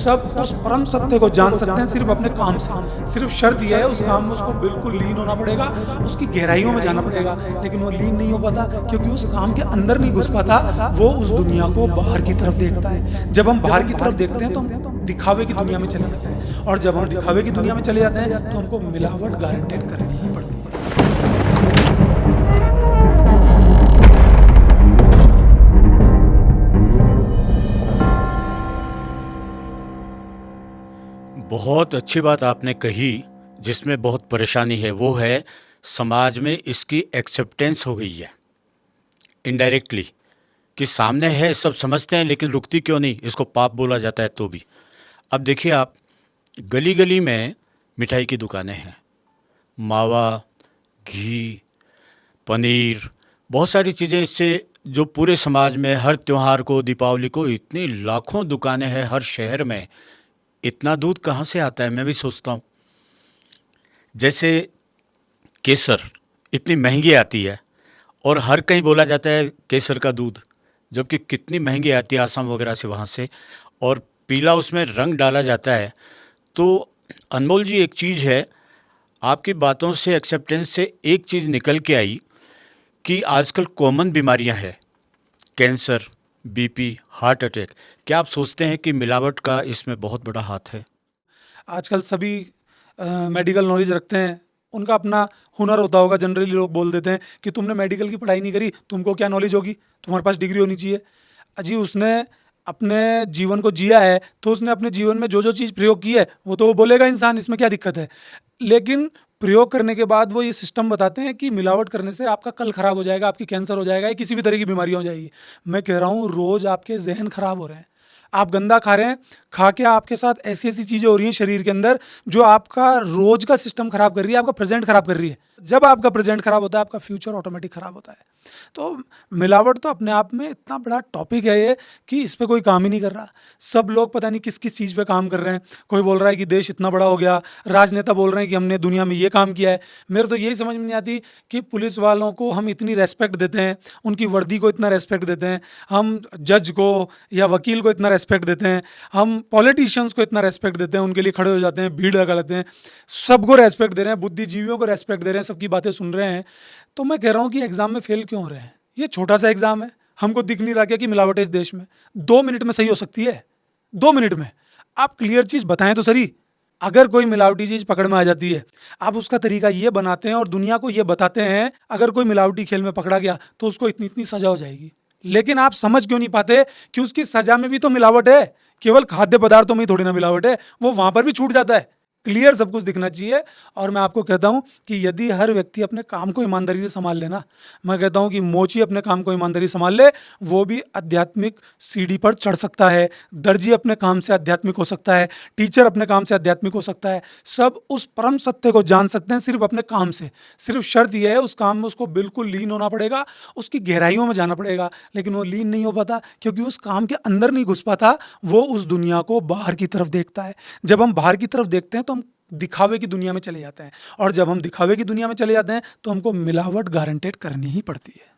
सब उस परम सत्य को जान सकते हैं सिर्फ अपने काम से। सिर्फ शर्त यह है उस काम में उसको बिल्कुल लीन होना पड़ेगा, उसकी गहराइयों में जाना पड़ेगा। लेकिन वो लीन नहीं हो पाता क्योंकि उस काम के अंदर नहीं घुस पाता। वो उस दुनिया को बाहर की तरफ देखता है। जब हम बाहर की तरफ देखते हैं तो हम दिखावे की दुनिया में चले जाते हैं, और जब हम दिखावे की दुनिया में चले जाते हैं तो हमको मिलावट गारंटेड करनी ही पड़ती है। बहुत अच्छी बात आपने कही, जिसमें बहुत परेशानी है। वो है समाज में इसकी एक्सेप्टेंस हो गई है इनडायरेक्टली, कि सामने है, सब समझते हैं, लेकिन रुकती क्यों नहीं, इसको पाप बोला जाता है तो भी। अब देखिए आप, गली गली में मिठाई की दुकानें हैं, मावा, घी, पनीर, बहुत सारी चीज़ें, इससे जो पूरे समाज में हर त्योहार को, दीपावली को, इतनी लाखों दुकानें हैं हर शहर में। इतना दूध कहाँ से आता है, मैं भी सोचता हूँ। जैसे केसर इतनी महंगी आती है और हर कहीं बोला जाता है केसर का दूध, जबकि कितनी महंगी आती है आसाम वगैरह से, वहाँ से, और पीला उसमें रंग डाला जाता है। तो अनमोल जी, एक चीज़ है, आपकी बातों से, एक्सेप्टेंस से एक चीज़ निकल के आई कि आजकल कॉमन बीमारियां हैं, कैंसर, बीपी, हार्ट अटैक। क्या आप सोचते हैं कि मिलावट का इसमें बहुत बड़ा हाथ है? आजकल सभी मेडिकल नॉलेज रखते हैं, उनका अपना हुनर होता होगा। जनरली लोग बोल देते हैं कि तुमने मेडिकल की पढ़ाई नहीं करी, तुमको क्या नॉलेज होगी, तुम्हारे पास डिग्री होनी चाहिए। अजी, उसने अपने जीवन को जिया है तो उसने अपने जीवन में जो जो चीज़ प्रयोग की है वो तो वो बोलेगा इंसान, इसमें क्या दिक्कत है। लेकिन प्रयोग करने के बाद वो ये सिस्टम बताते हैं कि मिलावट करने से आपका कल खराब हो जाएगा, आपकी कैंसर हो जाएगा, या किसी भी तरह की बीमारी हो जाएगी। मैं कह रहा हूँ रोज़ आपके जहन खराब हो रहे हैं, आप गंदा खा रहे हैं, खा के आपके साथ ऐसी ऐसी चीज़ें हो रही हैं शरीर के अंदर जो आपका रोज का सिस्टम खराब कर रही है, आपका प्रेजेंट खराब कर रही है। जब आपका प्रेजेंट खराब होता है, आपका फ्यूचर ऑटोमेटिक खराब होता है। तो मिलावट तो अपने आप में इतना बड़ा टॉपिक है ये कि इस पे कोई काम ही नहीं कर रहा। सब लोग पता नहीं किस किस चीज़ पे काम कर रहे हैं। कोई बोल रहा है कि देश इतना बड़ा हो गया, राजनेता बोल रहे हैं कि हमने दुनिया में ये काम किया है। मेरे तो यही समझ में नहीं आती कि पुलिस वालों को हम इतनी रेस्पेक्ट देते हैं, उनकी वर्दी को इतना रेस्पेक्ट देते हैं, हम जज को या वकील को इतना रेस्पेक्ट देते हैं, हम पॉलिटिशियंस को इतना रेस्पेक्ट देते हैं, उनके लिए खड़े हो जाते हैं, भीड़ लगा लेते हैं, सबको रेस्पेक्ट दे रहे हैं, बुद्धिजीवियों को रेस्पेक्ट दे रहे हैं, सबकी बातें सुन रहे हैं। तो मैं कह रहा हूँ कि एग्जाम में फेल क्यों हो रहे हैं? ये छोटा सा एग्जाम है, हमको दिख नहीं रहा क्या कि मिलावट है इस देश में? 2 मिनट में सही हो सकती है, 2 मिनट में। आप क्लियर चीज बताएं तो सही। अगर कोई मिलावटी चीज पकड़ में आ जाती है, आप उसका तरीका ये बनाते हैं और दुनिया को ये बताते हैं अगर कोई मिलावटी खेल में पकड़ा गया तो उसको इतनी इतनी सजा हो जाएगी। लेकिन आप समझ क्यों नहीं पाते कि उसकी सजा में भी तो मिलावट है, केवल खाद्य पदार्थों में ही थोड़ी ना मिलावट है, वो वहां पर भी छूट जाता है। क्लियर सब कुछ दिखना चाहिए। और मैं आपको कहता हूं कि यदि हर व्यक्ति अपने काम को ईमानदारी से संभाल लेना, मैं कहता हूं कि मोची अपने काम को ईमानदारी संभाल ले, वो भी आध्यात्मिक सीढ़ी पर चढ़ सकता है। दर्जी अपने काम से आध्यात्मिक हो सकता है, टीचर अपने काम से आध्यात्मिक हो सकता है। सब उस परम सत्य को जान सकते हैं सिर्फ अपने काम से। सिर्फ शर्त यह है उस काम में उसको बिल्कुल लीन होना पड़ेगा, उसकी गहराइयों में जाना पड़ेगा। लेकिन वो लीन नहीं हो पाता क्योंकि उस काम के अंदर नहीं घुस पाता। वो उस दुनिया को बाहर की तरफ देखता है। जब हम बाहर की तरफ देखते हैं तो हम दिखावे की दुनिया में चले जाते हैं, और जब हम दिखावे की दुनिया में चले जाते हैं तो हमको मिलावट गारंटेड करनी ही पड़ती है।